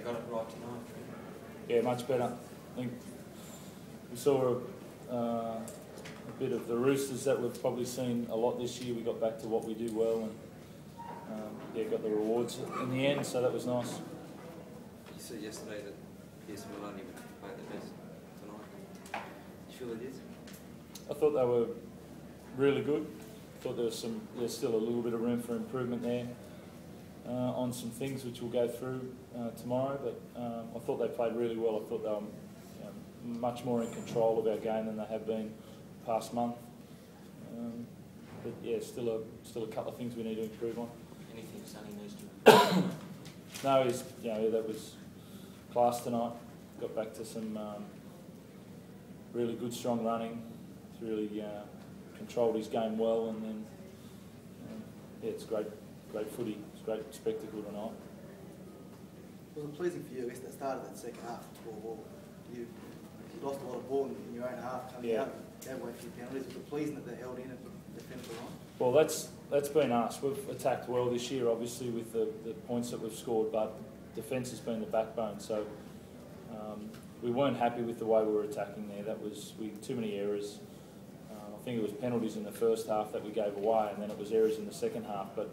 got it right tonight, Trent? Yeah, much better. I think we saw a bit of the Roosters that we've probably seen a lot this year. We got back to what we do well and yeah, got the rewards in the end, so that was nice. You said yesterday that Pearson will only play the best tonight. You feel it is? I thought they were really good. I thought there's still a little bit of room for improvement there on some things which we'll go through tomorrow, but I thought they played really well. I thought they were much more in control of our game than they have been the past month. But yeah, still a couple of things we need to improve on. Anything Sonny needs to improve? No, that was class tonight. Got back to some really good, strong running. He's really controlled his game well, and then yeah, it's great footy. It's great spectacle tonight. Was it pleasing for you, I guess, at the start of that second half to score ball? You lost a lot of ball in your own half coming out. Gave away a few penalties. Was it pleasing that they held in and defended the line? Well, that's been us. We've attacked well this year, obviously, with the points that we've scored, but defence has been the backbone. So we weren't happy with the way we were attacking there. We had too many errors. I think it was penalties in the first half that we gave away, and then it was errors in the second half. But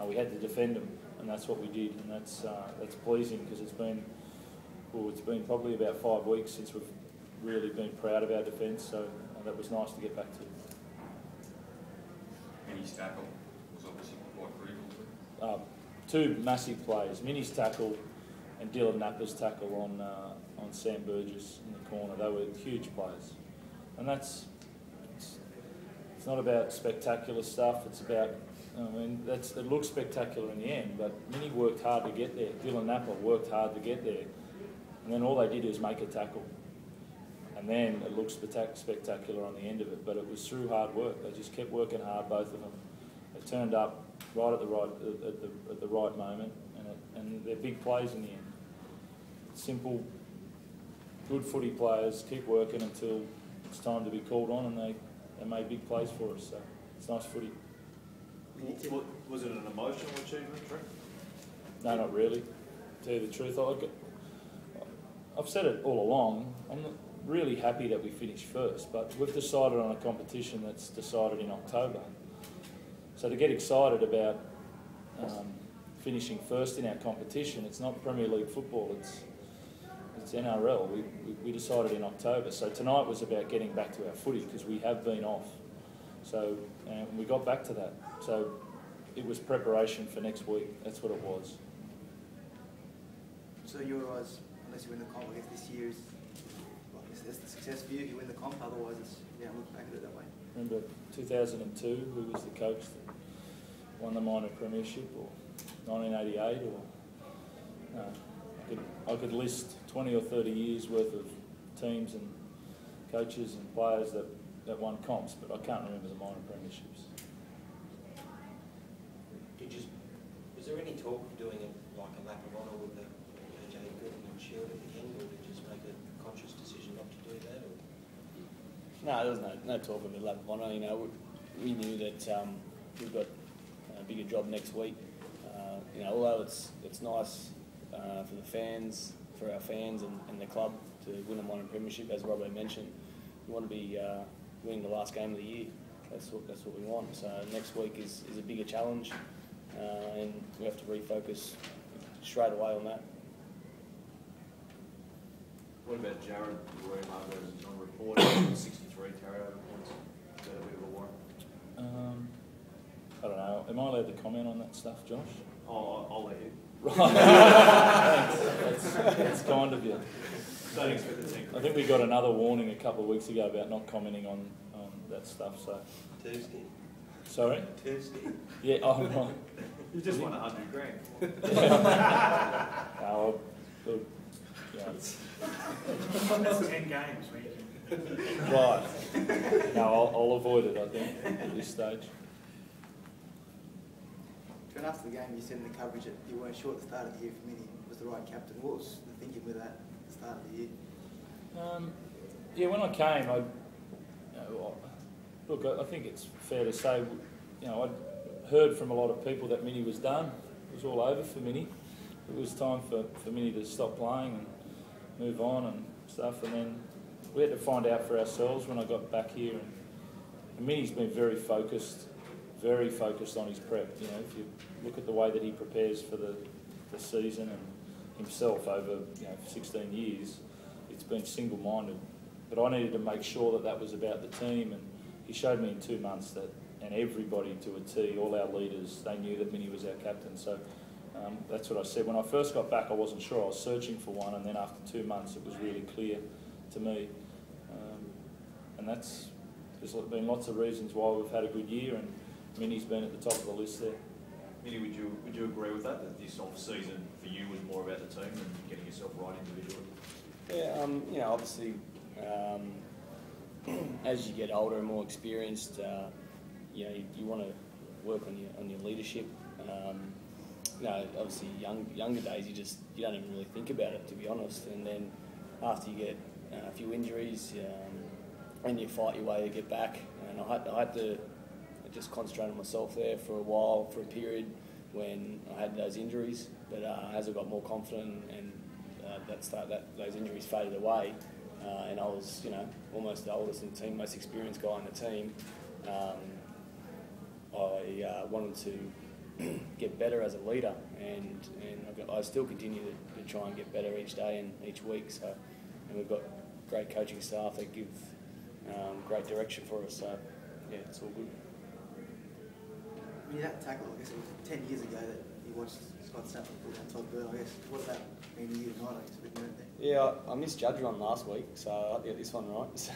we had to defend them, and that's what we did, and that's pleasing because it's been probably about 5 weeks since we've really been proud of our defence. So that was nice to get back to. Mini's tackle was obviously quite critical. Two massive plays: Mini's tackle and Dylan Napper's tackle on Sam Burgess in the corner. They were huge plays, and it's not about spectacular stuff. It's about, it looks spectacular in the end, but Mini worked hard to get there. Dylan Napper worked hard to get there, and then all they did was make a tackle, and then it looked spectacular on the end of it. But it was through hard work. They just kept working hard, both of them. They turned up right at the right moment, and they're big plays in the end. Simple, good footy players keep working until it's time to be called on, and they made big plays for us. So it's nice footy. Was it an emotional achievement, Trent? No, not really. To tell you the truth, I've said it all along. I'm not really happy that we finished first, but we've decided on a competition that's decided in October. So to get excited about finishing first in our competition, it's not Premier League football, it's NRL. We decided in October. So tonight was about getting back to our footy because we have been off. So we got back to that. So it was preparation for next week. That's what it was. So in your eyes, unless you win the comp, I guess this year is, that's the success for you if you win the comp. Otherwise, it's, look back at it that way. Remember 2002, who was the coach that won the minor premiership, or 1988, or I could list 20 or 30 years worth of teams and coaches and players that won comps, but I can't remember the minor premierships. Was there any talk of doing it like a lap of honour with the AJ and Shield at the end, or did you just make a conscious decision not to do that? Or? No, there was no talk of a lap of honour. We knew that we've got a bigger job next week. Although it's nice for the fans, for our fans and the club to win a minor premiership, as Robbo mentioned, we want to be winning the last game of the year. That's what we want. So next week is a bigger challenge, and we have to refocus straight away on that. What about Jared Roy-Hargrave's non-reported 63 carryover points? Is that a bit of a worry? I don't know. Am I allowed to comment on that stuff, Josh? I'll let you. Right. Thanks. That's kind of you. Thanks for the team. I think we got another warning a couple of weeks ago about not commenting on that stuff. So. Tuesday. Sorry? Tuesday. Yeah. Oh, right. You just won $100 grand. No, yeah. That's 10 games where you can... Right. No, I'll avoid it, I think, at this stage. And after the game, you said in the coverage that you weren't sure at the start of the year if Mini was the right captain. What was the thinking with that at the start of the year? Yeah, when I came, I think it's fair to say, I'd heard from a lot of people that Mini was done. It was all over for Mini. it was time for Mini to stop playing and move on and stuff. And then we had to find out for ourselves when I got back here. And Mini's been very focused on his prep. You know, if you look at the way that he prepares for the season and himself over 16 years, it's been single-minded. But I needed to make sure that that was about the team, and he showed me in 2 months that, and everybody to a T, all our leaders, they knew that Mini was our captain. So that's what I said. When I first got back, I wasn't sure. I was searching for one, and then after 2 months, it was really clear to me. And there's been lots of reasons why we've had a good year, and Mini's been at the top of the list there. Mini, would you agree with that this off-season for you was more about the team than getting yourself right individually? Yeah, obviously, as you get older and more experienced, you want to work on your leadership. Obviously, younger days, you don't even really think about it, to be honest. And then after you get a few injuries, and you fight your way to get back, and I had to just concentrate on myself there for a while, for a period when I had those injuries. But as I got more confident and those injuries faded away, and I was almost the oldest in the team, most experienced guy in the team, I wanted to get better as a leader, and I still continue to try and get better each day and each week. So, and we've got great coaching staff that give great direction for us. So yeah, it's all good. I mean, that tackle, I guess it was 10 years ago that you watched Scott Stafford pull down Todd Byrne. I guess what does that mean to you tonight? I guess with there. Yeah, I misjudged one last week, so I had to get this one right.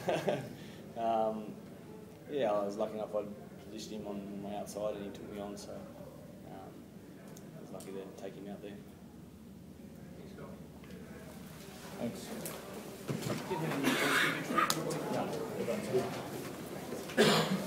I was lucky enough I positioned him on my outside and he took me on, so I was lucky to take him out there. Thanks. Did you have any questions, Trent? No, everyone's good.